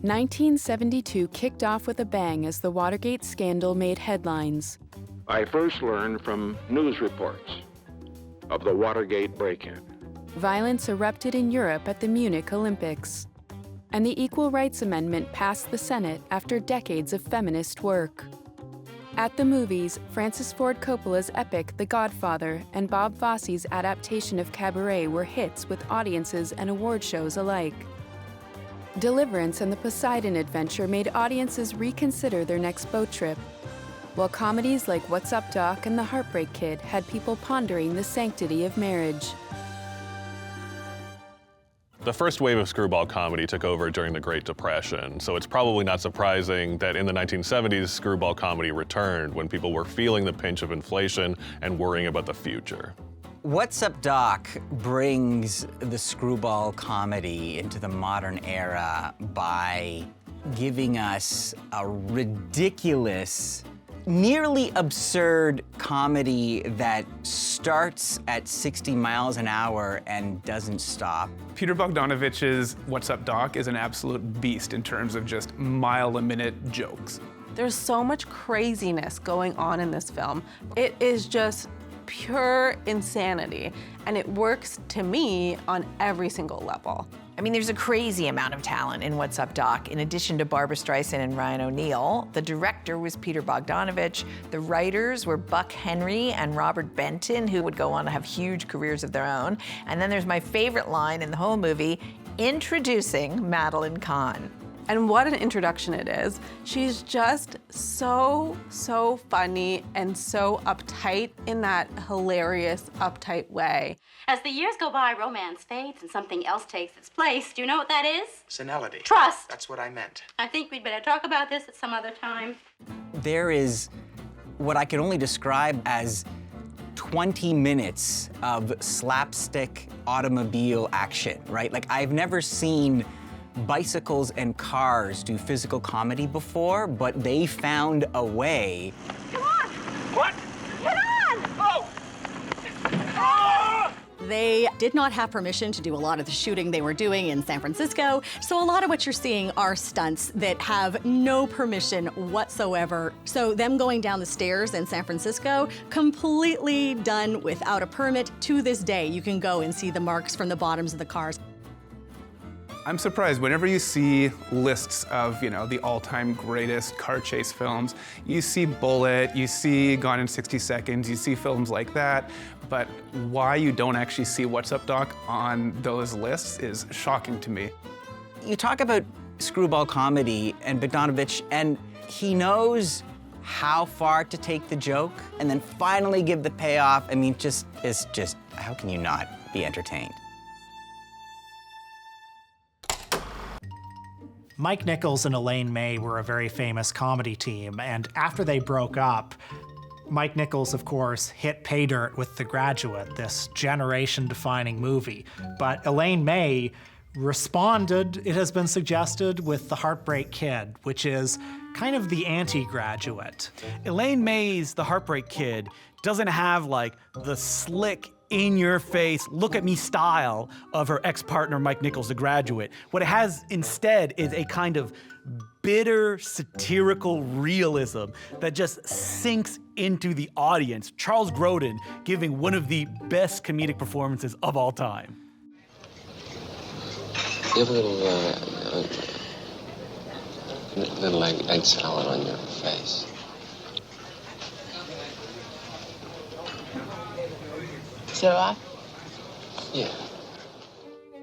1972 kicked off with a bang as the Watergate scandal made headlines. I first learned from news reports of the Watergate break-in. Violence erupted in Europe at the Munich Olympics. And the Equal Rights Amendment passed the Senate after decades of feminist work. At the movies, Francis Ford Coppola's epic The Godfather and Bob Fosse's adaptation of Cabaret were hits with audiences and award shows alike. Deliverance and the Poseidon Adventure made audiences reconsider their next boat trip, while comedies like What's Up, Doc? And The Heartbreak Kid had people pondering the sanctity of marriage. The first wave of screwball comedy took over during the Great Depression, so it's probably not surprising that in the 1970s, screwball comedy returned when people were feeling the pinch of inflation and worrying about the future. What's Up, Doc? Brings the screwball comedy into the modern era by giving us a ridiculous, nearly absurd comedy that starts at 60 miles an hour and doesn't stop. Peter Bogdanovich's What's Up, Doc? Is an absolute beast in terms of just mile-a-minute jokes. There's so much craziness going on in this film. It is just pure insanity, and it works to me on every single level. I mean, there's a crazy amount of talent in What's Up, Doc? In addition to Barbra Streisand and Ryan O'Neal, the director was Peter Bogdanovich. The writers were Buck Henry and Robert Benton, who would go on to have huge careers of their own. And then there's my favorite line in the whole movie, introducing Madeline Kahn. And what an introduction it is. She's just so funny and so uptight in that hilarious, uptight way. As the years go by, romance fades and something else takes its place. Do you know what that is? Senility. Trust. That's what I meant. I think we'd better talk about this at some other time. There is what I could only describe as 20 minutes of slapstick automobile action, right? Like, I've never seen bicycles and cars do physical comedy before, but they found a way. Come on! What? Get on! Oh! Ah! They did not have permission to do a lot of the shooting they were doing in San Francisco, so a lot of what you're seeing are stunts that have no permission whatsoever. So them going down the stairs in San Francisco, completely done without a permit. To this day, you can go and see the marks from the bottoms of the cars. I'm surprised whenever you see lists of, the all-time greatest car chase films, you see Bullet, you see Gone in 60 Seconds, you see films like that, but why you don't actually see What's Up, Doc? On those lists is shocking to me. You talk about screwball comedy and Bogdanovich, and he knows how far to take the joke and then finally give the payoff. I mean, it's just, how can you not be entertained? Mike Nichols and Elaine May were a very famous comedy team, and after they broke up, Mike Nichols, of course, hit pay dirt with The Graduate, this generation-defining movie. But Elaine May responded, it has been suggested, with The Heartbreak Kid, which is kind of the anti-Graduate. Elaine May's The Heartbreak Kid doesn't have, like, the slick, in-your-face, look-at-me style of her ex-partner Mike Nichols, The Graduate. What it has instead is a kind of bitter, satirical realism that just sinks into the audience. Charles Grodin giving one of the best comedic performances of all time. You have a little egg salad on your face. So do I? Yeah.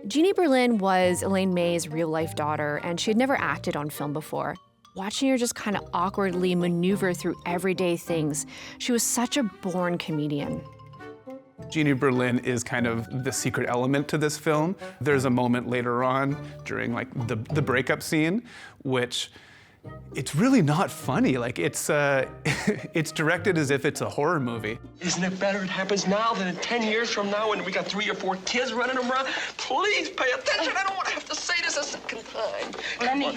Jeannie Berlin was Elaine May's real-life daughter, and she had never acted on film before. Watching her just kind of awkwardly maneuver through everyday things, she was such a born comedian. Jeannie Berlin is kind of the secret element to this film. There's a moment later on during the breakup scene, which it's really not funny. Like it's directed as if it's a horror movie. Isn't it better it happens now than in 10 years from now when we got 3 or 4 kids running around? Please pay attention. I don't want to have to say this a second time. Lenny,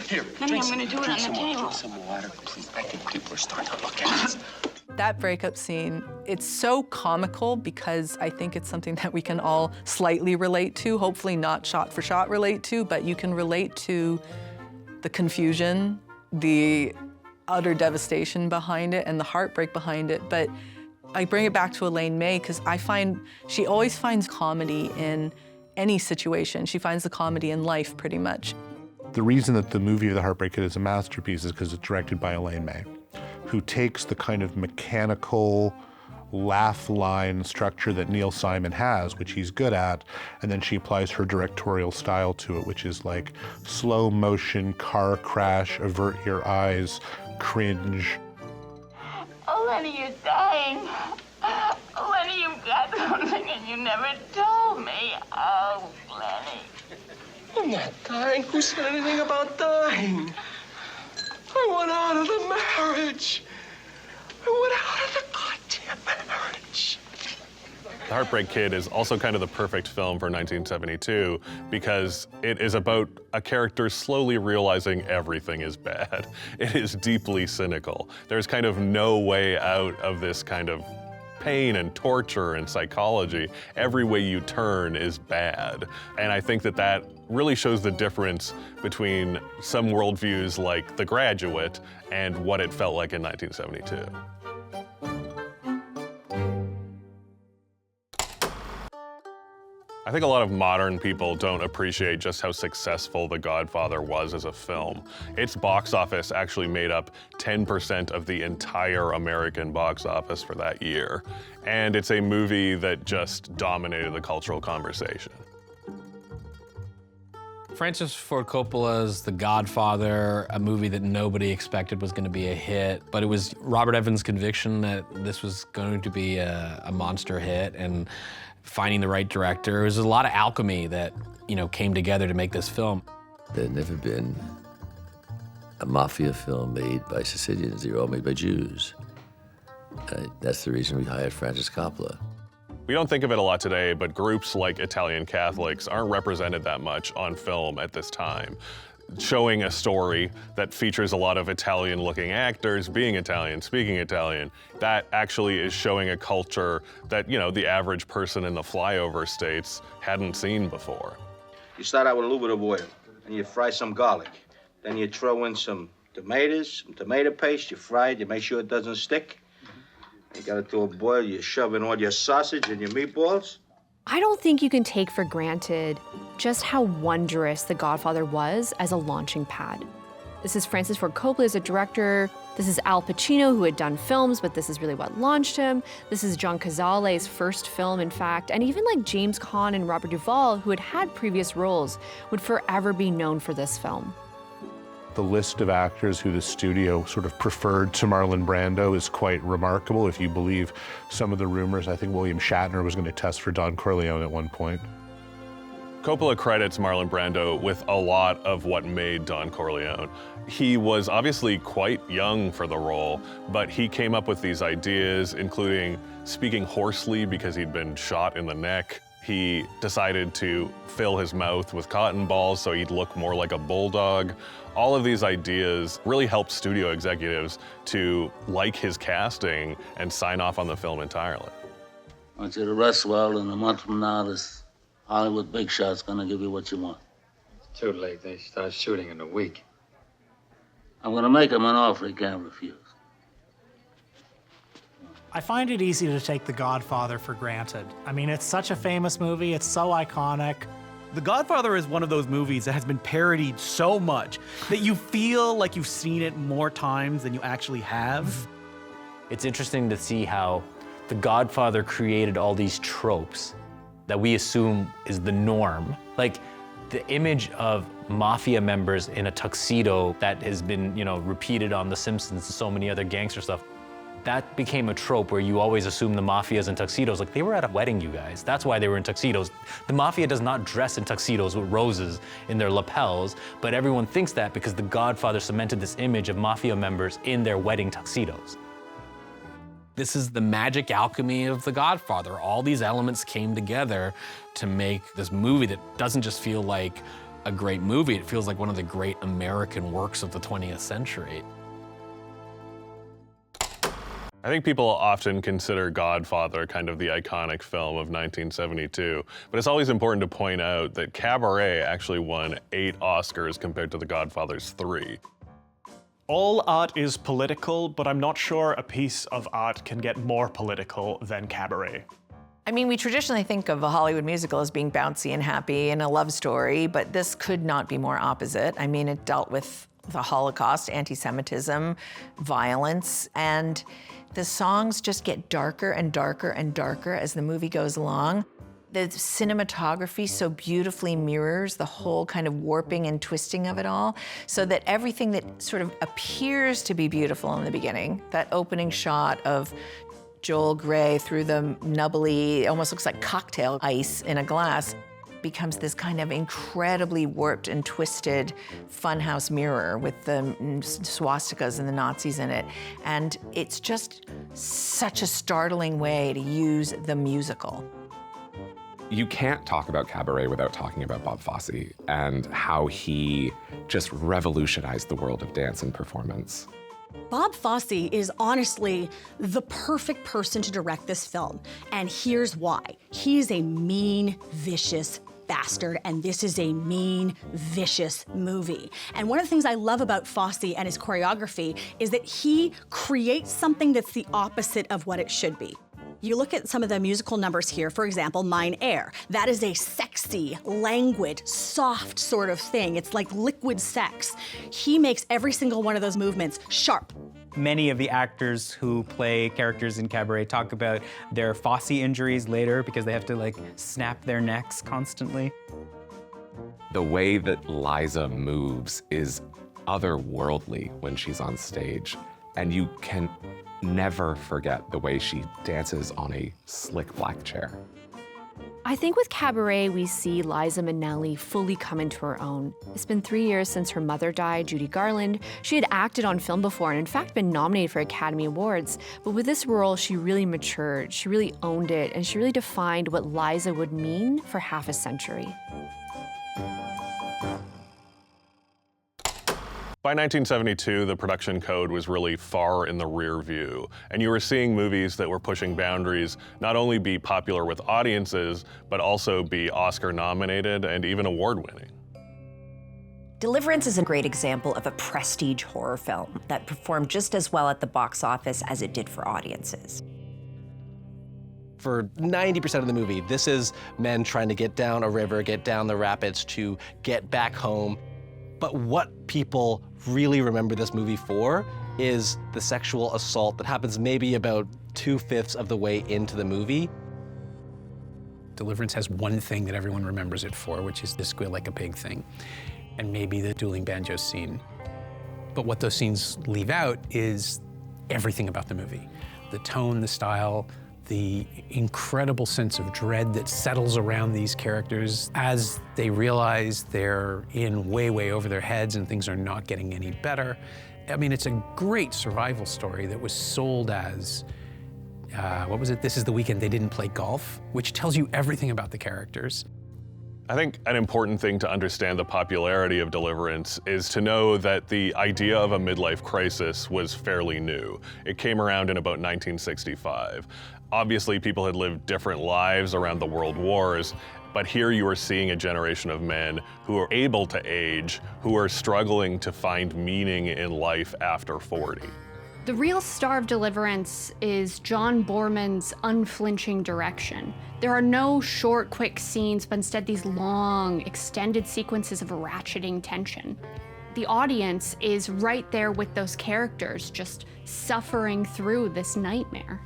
I'm going to do it on the table. Drink some water, please. I think people are starting to look at us. That breakup scene, it's so comical because I think it's something that we can all slightly relate to, hopefully not shot for shot relate to, but you can relate to the confusion, the utter devastation behind it, and the heartbreak behind it. But I bring it back to Elaine May because I find she always finds comedy in any situation. She finds the comedy in life, pretty much. The reason that the movie of The Heartbreak Kid is a masterpiece is because it's directed by Elaine May, who takes the kind of mechanical laugh line structure that Neil Simon has, which he's good at, and then she applies her directorial style to it, which is like slow motion, car crash, avert your eyes, cringe. Oh, Lenny, you're dying. Oh, Lenny, you've got something and you never told me. Oh, Lenny. I'm not dying. Who said anything about dying? I want out of the marriage. I want out of the goddamn marriage. The Heartbreak Kid is also kind of the perfect film for 1972 because it is about a character slowly realizing everything is bad. It is deeply cynical. There's kind of no way out of this kind of pain and torture and psychology. Every way you turn is bad. And I think that that really shows the difference between some worldviews like The Graduate and what it felt like in 1972. I think a lot of modern people don't appreciate just how successful The Godfather was as a film. Its box office actually made up 10% of the entire American box office for that year. And it's a movie that just dominated the cultural conversation. Francis Ford Coppola's The Godfather, a movie that nobody expected was going to be a hit, but it was Robert Evans' conviction that this was going to be a monster hit, and finding the right director. It was a lot of alchemy that, came together to make this film. There had never been a mafia film made by Sicilians. They were all made by Jews. That's the reason we hired Francis Coppola. We don't think of it a lot today, but groups like Italian Catholics aren't represented that much on film at this time. Showing a story that features a lot of Italian-looking actors, being Italian, speaking Italian, that actually is showing a culture that, the average person in the flyover states hadn't seen before. You start out with a little bit of oil, and you fry some garlic. Then you throw in some tomatoes, some tomato paste, you fry it, you make sure it doesn't stick. You got it to a boil, you shove in all your sausage and your meatballs. I don't think you can take for granted just how wondrous The Godfather was as a launching pad. This is Francis Ford Coppola as a director. This is Al Pacino, who had done films, but this is really what launched him. This is John Cazale's first film, in fact. And even like James Caan and Robert Duvall, who had had previous roles, would forever be known for this film. The list of actors who the studio sort of preferred to Marlon Brando is quite remarkable. If you believe some of the rumors, I think William Shatner was going to test for Don Corleone at one point. Coppola credits Marlon Brando with a lot of what made Don Corleone. He was obviously quite young for the role, but he came up with these ideas, including speaking hoarsely because he'd been shot in the neck. He decided to fill his mouth with cotton balls so he'd look more like a bulldog. All of these ideas really helped studio executives to like his casting and sign off on the film entirely. I want you to rest well, and a month from now, this Hollywood big shot's gonna give you what you want. It's too late. They start shooting in a week. I'm gonna make him an offer he can't refuse. I find it easy to take The Godfather for granted. I mean, it's such a famous movie, it's so iconic. The Godfather is one of those movies that has been parodied so much that you feel like you've seen it more times than you actually have. It's interesting to see how The Godfather created all these tropes that we assume is the norm. Like the image of mafia members in a tuxedo that has been, repeated on The Simpsons and so many other gangster stuff. That became a trope where you always assume the mafia's in tuxedos. Like, they were at a wedding, you guys. That's why they were in tuxedos. The mafia does not dress in tuxedos with roses in their lapels, but everyone thinks that because The Godfather cemented this image of mafia members in their wedding tuxedos. This is the magic alchemy of The Godfather. All these elements came together to make this movie that doesn't just feel like a great movie, it feels like one of the great American works of the 20th century. I think people often consider Godfather kind of the iconic film of 1972, but it's always important to point out that Cabaret actually won 8 Oscars compared to The Godfather's 3. All art is political, but I'm not sure a piece of art can get more political than Cabaret. I mean, we traditionally think of a Hollywood musical as being bouncy and happy and a love story, but this could not be more opposite. I mean, it dealt with the Holocaust, anti-Semitism, violence, and the songs just get darker and darker and darker as the movie goes along. The cinematography so beautifully mirrors the whole kind of warping and twisting of it all, so that everything that sort of appears to be beautiful in the beginning, that opening shot of Joel Grey through the nubbly, almost looks like cocktail ice in a glass, becomes this kind of incredibly warped and twisted funhouse mirror with the swastikas and the Nazis in it. And it's just such a startling way to use the musical. You can't talk about Cabaret without talking about Bob Fosse and how he just revolutionized the world of dance and performance. Bob Fosse is honestly the perfect person to direct this film, and here's why. He is a mean, vicious bastard, and this is a mean, vicious movie. And one of the things I love about Fosse and his choreography is that he creates something that's the opposite of what it should be. You look at some of the musical numbers here, for example, Mine Air. That is a sexy, languid, soft sort of thing. It's like liquid sex. He makes every single one of those movements sharp. Many of the actors who play characters in Cabaret talk about their Fosse injuries later because they have to like snap their necks constantly. The way that Liza moves is otherworldly when she's on stage, and you can never forget the way she dances on a slick black chair. I think with Cabaret, we see Liza Minnelli fully come into her own. It's been 3 years since her mother died, Judy Garland. She had acted on film before and in fact been nominated for Academy Awards. But with this role, she really matured, she really owned it, and she really defined what Liza would mean for half a century. By 1972, the production code was really far in the rear view, and you were seeing movies that were pushing boundaries not only be popular with audiences, but also be Oscar nominated and even award-winning. Deliverance is a great example of a prestige horror film that performed just as well at the box office as it did for audiences. For 90% of the movie, this is men trying to get down a river, get down the rapids to get back home. But what people really remember this movie for is the sexual assault that happens maybe about 2/5 of the way into the movie. Deliverance has one thing that everyone remembers it for, which is the squeal like a pig thing, and maybe the dueling banjo scene. But what those scenes leave out is everything about the movie. The tone, the style, the incredible sense of dread that settles around these characters as they realize they're in way, way over their heads and things are not getting any better. I mean, it's a great survival story that was sold as, what was it? This is the weekend they didn't play golf, which tells you everything about the characters. I think an important thing to understand the popularity of Deliverance is to know that the idea of a midlife crisis was fairly new. It came around in about 1965. Obviously, people had lived different lives around the world wars, but here you are seeing a generation of men who are able to age, who are struggling to find meaning in life after 40. The real star of Deliverance is John Boorman's unflinching direction. There are no short, quick scenes, but instead these long, extended sequences of ratcheting tension. The audience is right there with those characters, just suffering through this nightmare.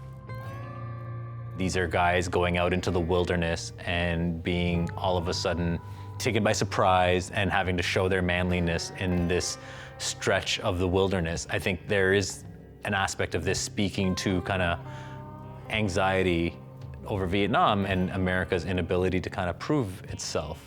These are guys going out into the wilderness and being all of a sudden taken by surprise and having to show their manliness in this stretch of the wilderness. I think there is an aspect of this speaking to kind of anxiety over Vietnam and America's inability to kind of prove itself.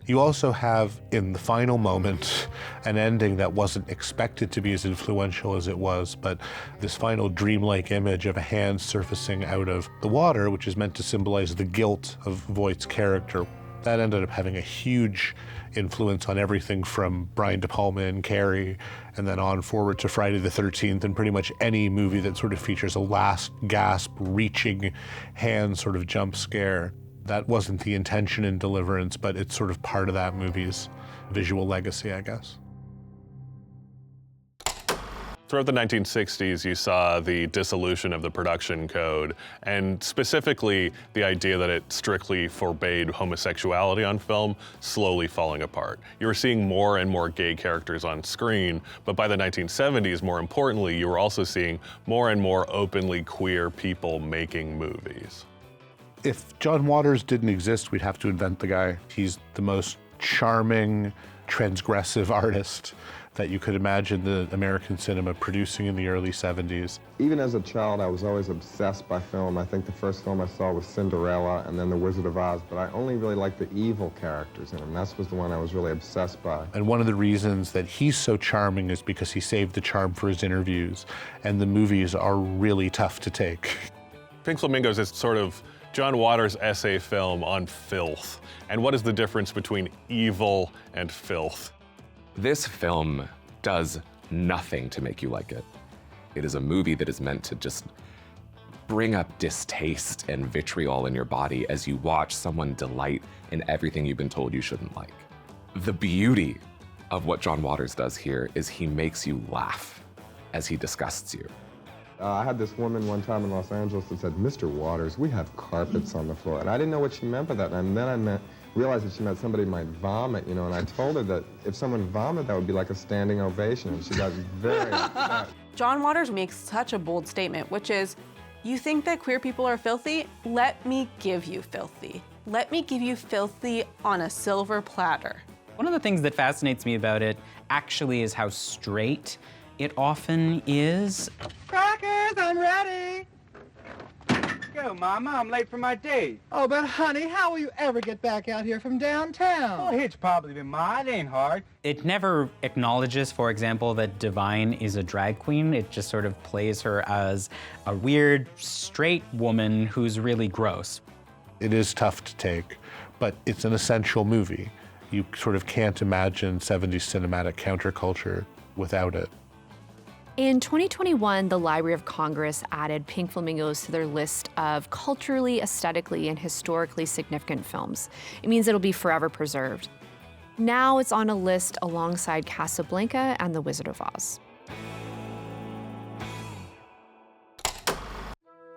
You also have, in the final moment, an ending that wasn't expected to be as influential as it was, but this final dreamlike image of a hand surfacing out of the water, which is meant to symbolize the guilt of Voight's character. That ended up having a huge influence on everything from Brian De Palma and Carrie, and then on forward to Friday the 13th, and pretty much any movie that sort of features a last gasp, reaching hand sort of jump scare. That wasn't the intention in Deliverance, but it's sort of part of that movie's visual legacy, I guess. Throughout the 1960s, you saw the dissolution of the production code, and specifically the idea that it strictly forbade homosexuality on film slowly falling apart. You were seeing more and more gay characters on screen, but by the 1970s, more importantly, you were also seeing more and more openly queer people making movies. If John Waters didn't exist, we'd have to invent the guy. He's the most charming, transgressive artist that you could imagine the American cinema producing in the early 70s. Even as a child, I was always obsessed by film. I think the first film I saw was Cinderella and then The Wizard of Oz, but I only really liked the evil characters in them. That was the one I was really obsessed by. And one of the reasons that he's so charming is because he saved the charm for his interviews, and the movies are really tough to take. Pink Flamingos is sort of John Waters' essay film on filth. And what is the difference between evil and filth? This film does nothing to make you like it. It is a movie that is meant to just bring up distaste and vitriol in your body as you watch someone delight in everything you've been told you shouldn't like. The beauty of what John Waters does here is he makes you laugh as he disgusts you. I had this woman one time in Los Angeles that said, "Mr. Waters, we have carpets on the floor." And I didn't know what she meant by that. And then I realized that she meant somebody might vomit, you know, and I told her that if someone vomited, that would be like a standing ovation, and she got very upset. John Waters makes such a bold statement, which is, you think that queer people are filthy? Let me give you filthy. Let me give you filthy on a silver platter. One of the things that fascinates me about it actually is how straight it often is. Crackers, I'm ready. Go, Mama, I'm late for my date. Oh, but honey, how will you ever get back out here from downtown? Oh, it's probably been mine, it ain't hard. It never acknowledges, for example, that Divine is a drag queen. It just sort of plays her as a weird, straight woman who's really gross. It is tough to take, but it's an essential movie. You sort of can't imagine 70s cinematic counterculture without it. In 2021, the Library of Congress added Pink Flamingos to their list of culturally, aesthetically, and historically significant films. It means it'll be forever preserved. Now it's on a list alongside Casablanca and The Wizard of Oz.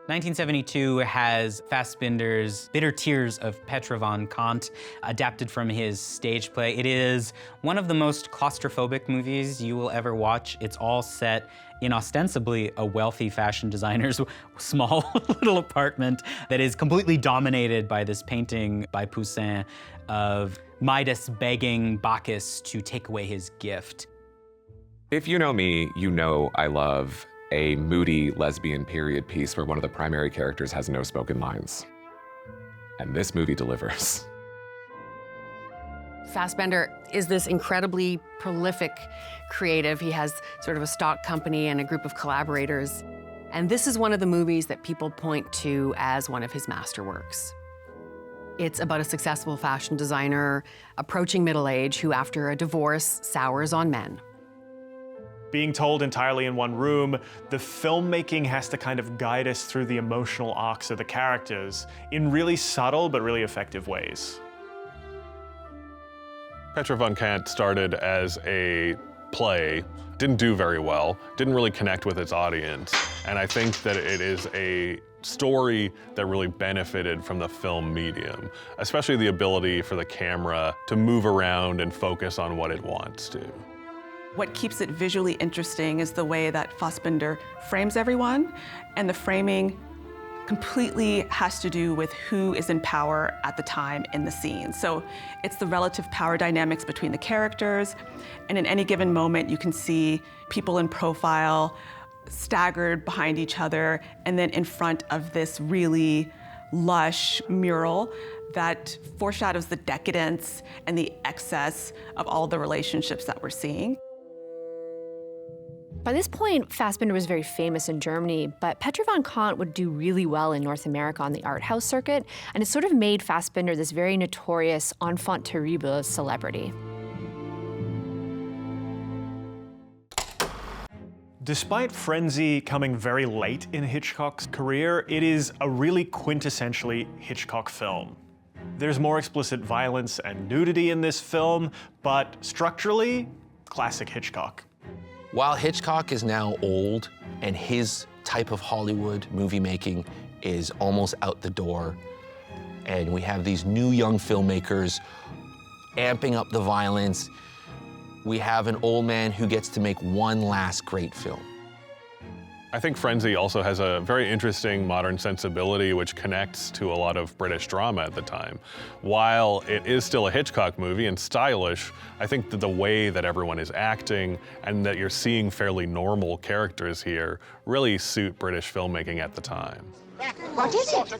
1972 has Fassbinder's Bitter Tears of Petra von Kant, adapted from his stage play. It is one of the most claustrophobic movies you will ever watch. It's all set in ostensibly a wealthy fashion designer's small little apartment that is completely dominated by this painting by Poussin of Midas begging Bacchus to take away his gift. If you know me, you know I love a moody lesbian period piece where one of the primary characters has no spoken lines. And this movie delivers. Fassbender is this incredibly prolific creative. He has sort of a stock company and a group of collaborators. And this is one of the movies that people point to as one of his masterworks. It's about a successful fashion designer approaching middle age who, after a divorce, sours on men. Being told entirely in one room, the filmmaking has to kind of guide us through the emotional arcs of the characters in really subtle but really effective ways. Petra von Kant started as a play, didn't do very well, didn't really connect with its audience, and I think that it is a story that really benefited from the film medium, especially the ability for the camera to move around and focus on what it wants to. What keeps it visually interesting is the way that Fassbinder frames everyone, and the framing completely has to do with who is in power at the time in the scene. So it's the relative power dynamics between the characters, and in any given moment you can see people in profile staggered behind each other and then in front of this really lush mural that foreshadows the decadence and the excess of all the relationships that we're seeing. By this point, Fassbinder was very famous in Germany, but Petra von Kant would do really well in North America on the art house circuit, and it sort of made Fassbinder this very notorious enfant terrible celebrity. Despite Frenzy coming very late in Hitchcock's career, it is a really quintessentially Hitchcock film. There's more explicit violence and nudity in this film, but structurally, classic Hitchcock. While Hitchcock is now old and his type of Hollywood movie making is almost out the door, and we have these new young filmmakers amping up the violence, we have an old man who gets to make one last great film. I think Frenzy also has a very interesting modern sensibility which connects to a lot of British drama at the time. While it is still a Hitchcock movie and stylish, I think that the way that everyone is acting and that you're seeing fairly normal characters here really suit British filmmaking at the time. What is it?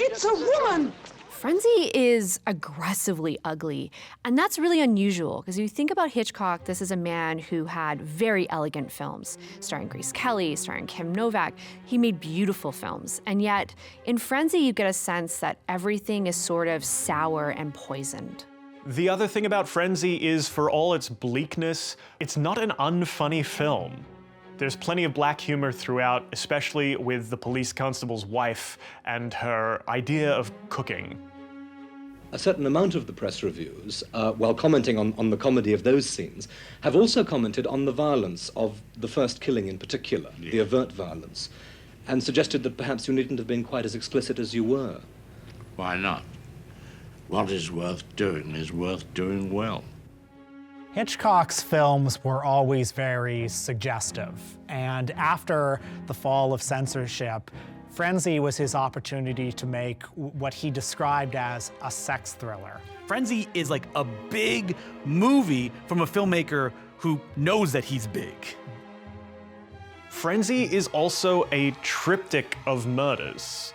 It's a woman! Frenzy is aggressively ugly, and that's really unusual, because if you think about Hitchcock, this is a man who had very elegant films, starring Grace Kelly, starring Kim Novak. He made beautiful films, and yet in Frenzy you get a sense that everything is sort of sour and poisoned. The other thing about Frenzy is, for all its bleakness, it's not an unfunny film. There's plenty of black humor throughout, especially with the police constable's wife and her idea of cooking. A certain amount of the press reviews, while commenting on the comedy of those scenes, have also commented on the violence of the first killing in particular, the overt violence, and suggested that perhaps you needn't have been quite as explicit as you were. Why not? What is worth doing well. Hitchcock's films were always very suggestive, and after the fall of censorship, Frenzy was his opportunity to make what he described as a sex thriller. Frenzy is like a big movie from a filmmaker who knows that he's big. Frenzy is also a triptych of murders.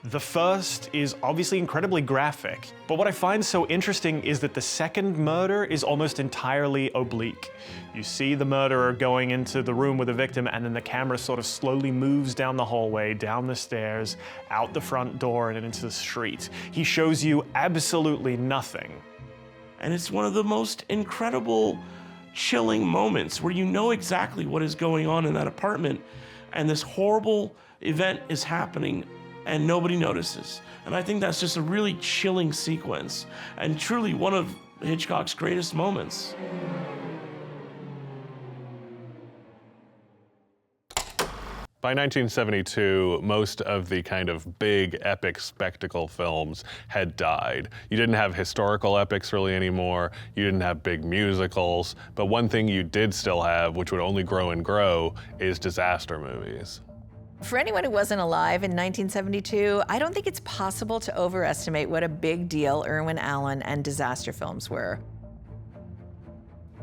The first is obviously incredibly graphic, but what I find so interesting is that the second murder is almost entirely oblique. You see the murderer going into the room with the victim, and then the camera sort of slowly moves down the hallway, down the stairs, out the front door, and into the street. He shows you absolutely nothing. And it's one of the most incredible, chilling moments where you know exactly what is going on in that apartment, and this horrible event is happening and nobody notices. And I think that's just a really chilling sequence, and truly one of Hitchcock's greatest moments. By 1972, most of the kind of big epic spectacle films had died. You didn't have historical epics really anymore, you didn't have big musicals, but one thing you did still have, which would only grow and grow, is disaster movies. For anyone who wasn't alive in 1972, I don't think it's possible to overestimate what a big deal Irwin Allen and disaster films were.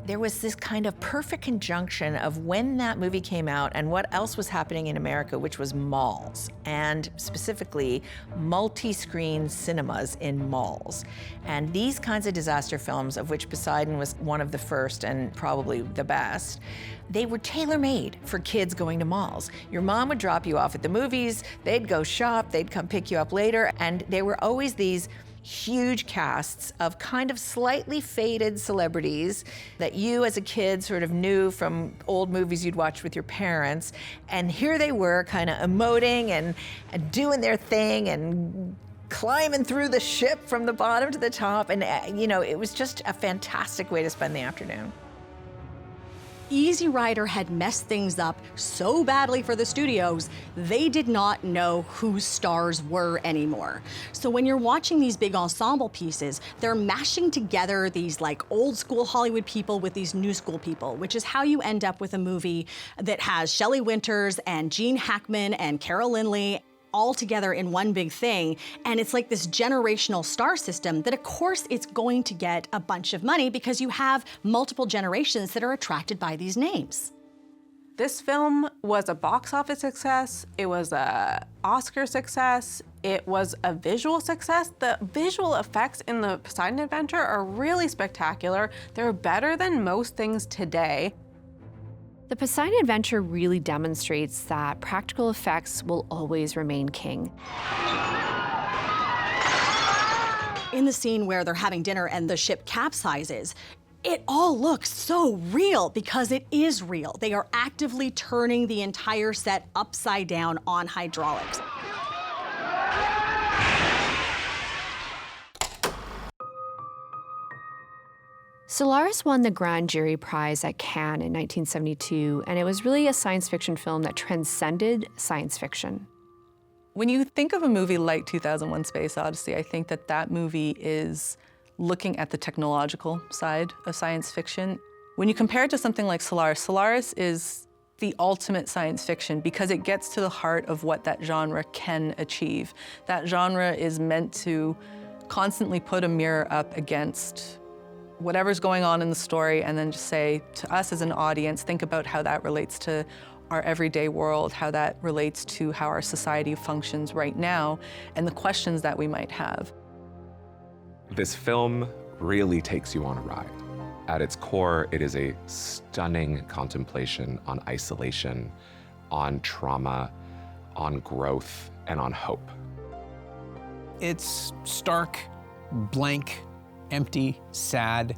There was this kind of perfect conjunction of when that movie came out and what else was happening in America, which was malls, and specifically multi-screen cinemas in malls. And these kinds of disaster films, of which Poseidon was one of the first and probably the best, they were tailor-made for kids going to malls. Your mom would drop you off at the movies, they'd go shop, they'd come pick you up later, and there were always these huge casts of kind of slightly faded celebrities that you as a kid sort of knew from old movies you'd watched with your parents. And here they were kind of emoting and doing their thing and climbing through the ship from the bottom to the top. And you know, it was just a fantastic way to spend the afternoon. Easy Rider had messed things up so badly for the studios, they did not know who stars were anymore. So when you're watching these big ensemble pieces, they're mashing together these like old school Hollywood people with these new school people, which is how you end up with a movie that has Shelley Winters and Gene Hackman and Carol Lindley all together in one big thing. And it's like this generational star system that of course it's going to get a bunch of money because you have multiple generations that are attracted by these names. This film was a box office success, it was an Oscar success, it was a visual success. The visual effects in the Poseidon Adventure are really spectacular. They're better than most things today. The Poseidon Adventure really demonstrates that practical effects will always remain king. In the scene where they're having dinner and the ship capsizes, it all looks so real because it is real. They are actively turning the entire set upside down on hydraulics. Solaris won the Grand Jury Prize at Cannes in 1972, and it was really a science fiction film that transcended science fiction. When you think of a movie like 2001: Space Odyssey, I think that that movie is looking at the technological side of science fiction. When you compare it to something like Solaris, Solaris is the ultimate science fiction because it gets to the heart of what that genre can achieve. That genre is meant to constantly put a mirror up against whatever's going on in the story and then just say to us as an audience, think about how that relates to our everyday world, how that relates to how our society functions right now, and the questions that we might have. This film really takes you on a ride. At its core, it is a stunning contemplation on isolation, on trauma, on growth, and on hope. It's stark, blank, empty, sad,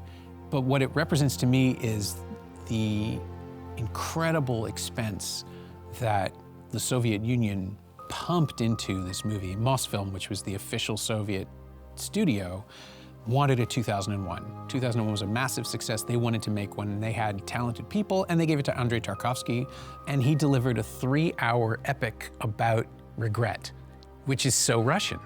but what it represents to me is the incredible expense that the Soviet Union pumped into this movie. Mosfilm, which was the official Soviet studio, wanted a 2001. 2001 was a massive success. They wanted to make one, and they had talented people, and they gave it to Andrei Tarkovsky, and he delivered a 3-hour epic about regret, which is so Russian.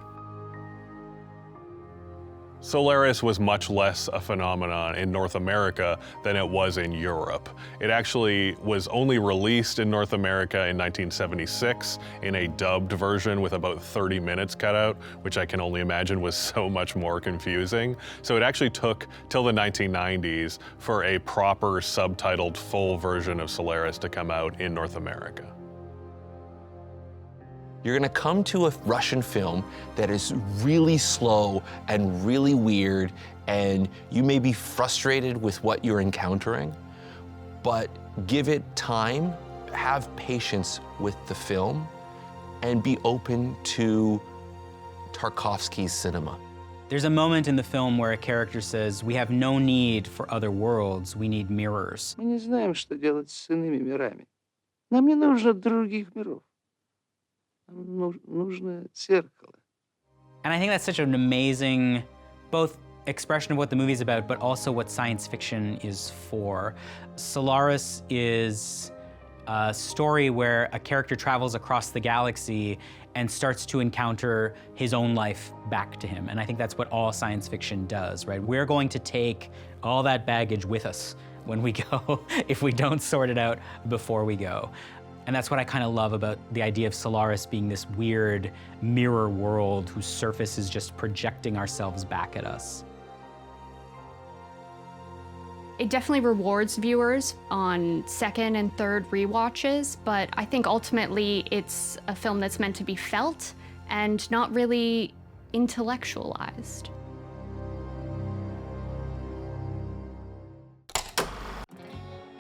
Solaris was much less a phenomenon in North America than it was in Europe. It actually was only released in North America in 1976 in a dubbed version with about 30 minutes cut out, which I can only imagine was so much more confusing. So it actually took till the 1990s for a proper subtitled full version of Solaris to come out in North America. You're gonna come to a Russian film that is really slow and really weird, and you may be frustrated with what you're encountering, but give it time, have patience with the film, and be open to Tarkovsky's cinema. There's a moment in the film where a character says, "We have no need for other worlds, we need mirrors." Мы не знаем, что делать с иными мирами. Нам не нужно других миров. Нужно зеркало. And I think that's such an amazing, both expression of what the movie's about, but also what science fiction is for. Solaris is a story where a character travels across the galaxy and starts to encounter his own life back to him. And I think that's what all science fiction does, right? We're going to take all that baggage with us when we go, if we don't sort it out before we go. And that's what I kind of love about the idea of Solaris being this weird mirror world whose surface is just projecting ourselves back at us. It definitely rewards viewers on second and third rewatches, but I think ultimately it's a film that's meant to be felt and not really intellectualized.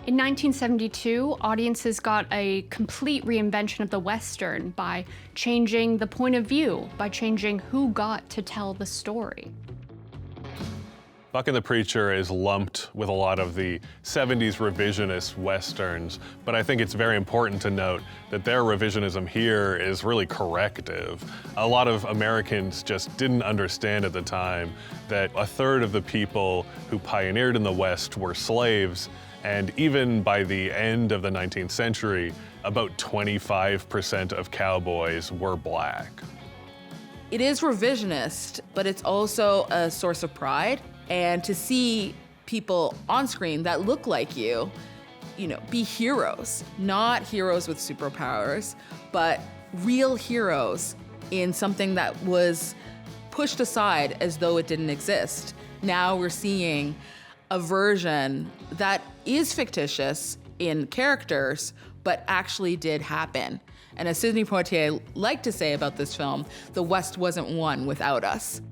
In 1972, audiences got a complete reinvention of the Western by changing the point of view, by changing who got to tell the story. Buck and the Preacher is lumped with a lot of the 70s revisionist Westerns, but I think it's very important to note that their revisionism here is really corrective. A lot of Americans just didn't understand at the time that a third of the people who pioneered in the West were slaves, and even by the end of the 19th century, about 25% of cowboys were black. It is revisionist, but it's also a source of pride. And to see people on screen that look like you know, be heroes, not heroes with superpowers, but real heroes in something that was pushed aside as though it didn't exist. Now we're seeing a version that is fictitious in characters, but actually did happen. And as Sidney Poitier liked to say about this film, the West wasn't won without us.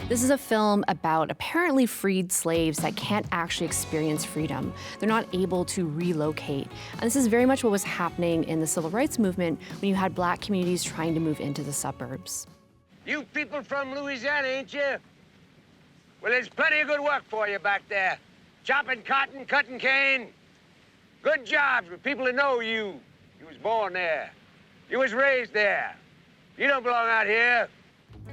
This is a film about apparently freed slaves that can't actually experience freedom. They're not able to relocate. And this is very much what was happening in the civil rights movement when you had black communities trying to move into the suburbs. You people from Louisiana, ain't you? Well, there's plenty of good work for you back there. Chopping cotton, cutting cane. Good jobs with people who know you. You was born there. You was raised there. You don't belong out here.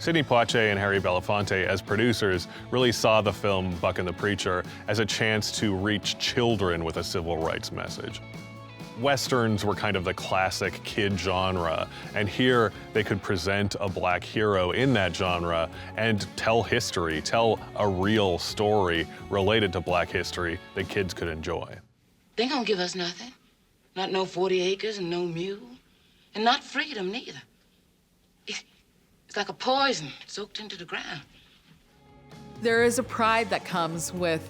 Sidney Poitier and Harry Belafonte, as producers, really saw the film Buck and the Preacher as a chance to reach children with a civil rights message. Westerns were kind of the classic kid genre, and here they could present a black hero in that genre and tell history, tell a real story related to black history that kids could enjoy. They don't give us nothing. Not no 40 acres and no mule. And not freedom, neither. It's like a poison soaked into the ground. There is a pride that comes with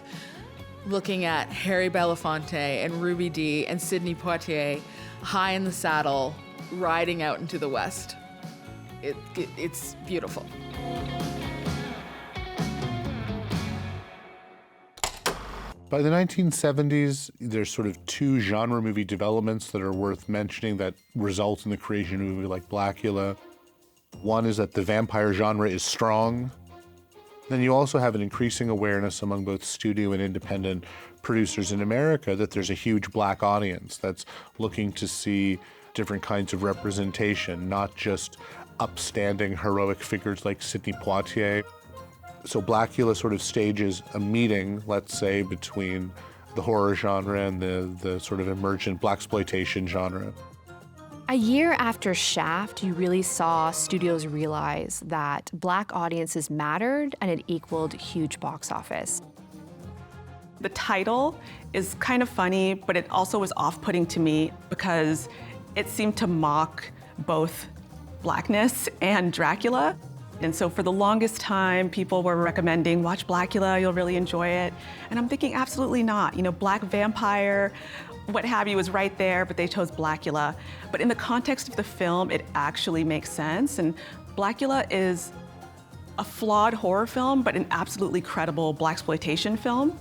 looking at Harry Belafonte and Ruby Dee and Sidney Poitier high in the saddle, riding out into the West. It's beautiful. By the 1970s, there's sort of two genre movie developments that are worth mentioning that result in the creation of a movie like Blackula. One is that the vampire genre is strong. Then you also have an increasing awareness among both studio and independent producers in America that there's a huge black audience that's looking to see different kinds of representation, not just upstanding heroic figures like Sidney Poitier. So Blackula sort of stages a meeting, let's say, between the horror genre and the sort of emergent blaxploitation genre. A year after Shaft, you really saw studios realize that black audiences mattered and it equaled huge box office. The title is kind of funny, but it also was off-putting to me because it seemed to mock both blackness and Dracula. And so for the longest time, people were recommending, watch Blackula, you'll really enjoy it. And I'm thinking, absolutely not. You know, black vampire, what have you, was right there, but they chose Blackula. But in the context of the film, it actually makes sense. And Blackula is a flawed horror film, but an absolutely credible blaxploitation film.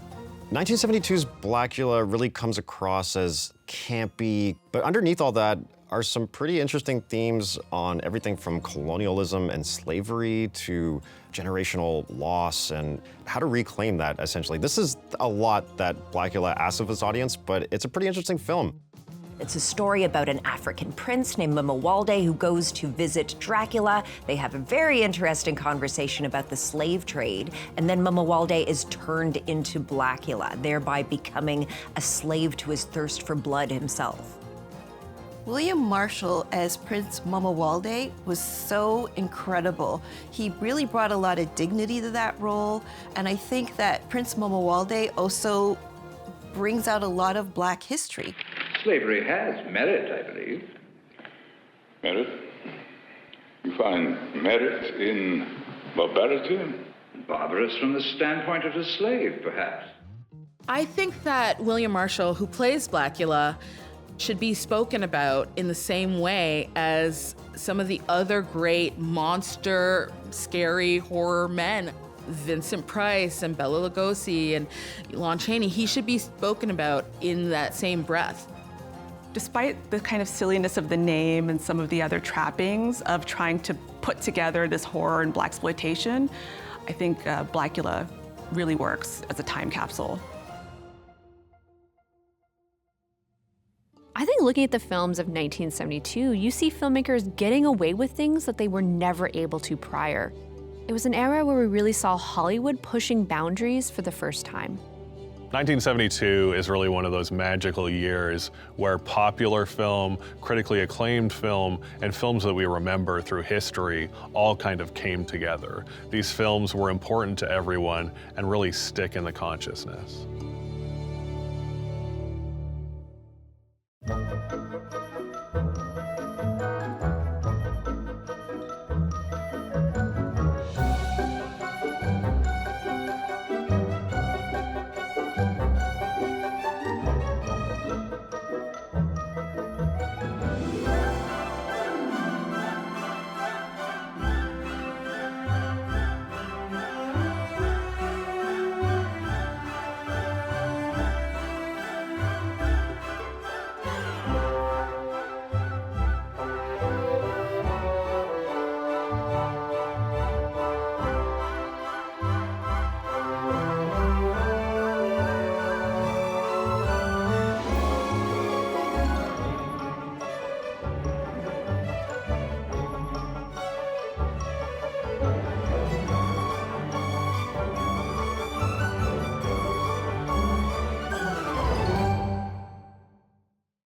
1972's Blackula really comes across as campy, but underneath all that are some pretty interesting themes on everything from colonialism and slavery to generational loss and how to reclaim that, essentially. This is a lot that Blackula asks of its audience, but it's a pretty interesting film. It's a story about an African prince named Mawalde who goes to visit Dracula. They have a very interesting conversation about the slave trade, and then Mawalde is turned into Blackula, thereby becoming a slave to his thirst for blood himself. William Marshall as Prince Mawalde was so incredible. He really brought a lot of dignity to that role, and I think that Prince Mawalde also brings out a lot of black history. Slavery has merit, I believe. Merit? You find merit in barbarity? Barbarous from the standpoint of a slave, perhaps. I think that William Marshall, who plays Blackula, should be spoken about in the same way as some of the other great monster, scary horror men. Vincent Price and Bela Lugosi and Lon Chaney, he should be spoken about in that same breath. Despite the kind of silliness of the name and some of the other trappings of trying to put together this horror and blaxploitation, I think Blackula really works as a time capsule. I think looking at the films of 1972, you see filmmakers getting away with things that they were never able to prior. It was an era where we really saw Hollywood pushing boundaries for the first time. 1972 is really one of those magical years where popular film, critically acclaimed film, and films that we remember through history all kind of came together. These films were important to everyone and really stick in the consciousness.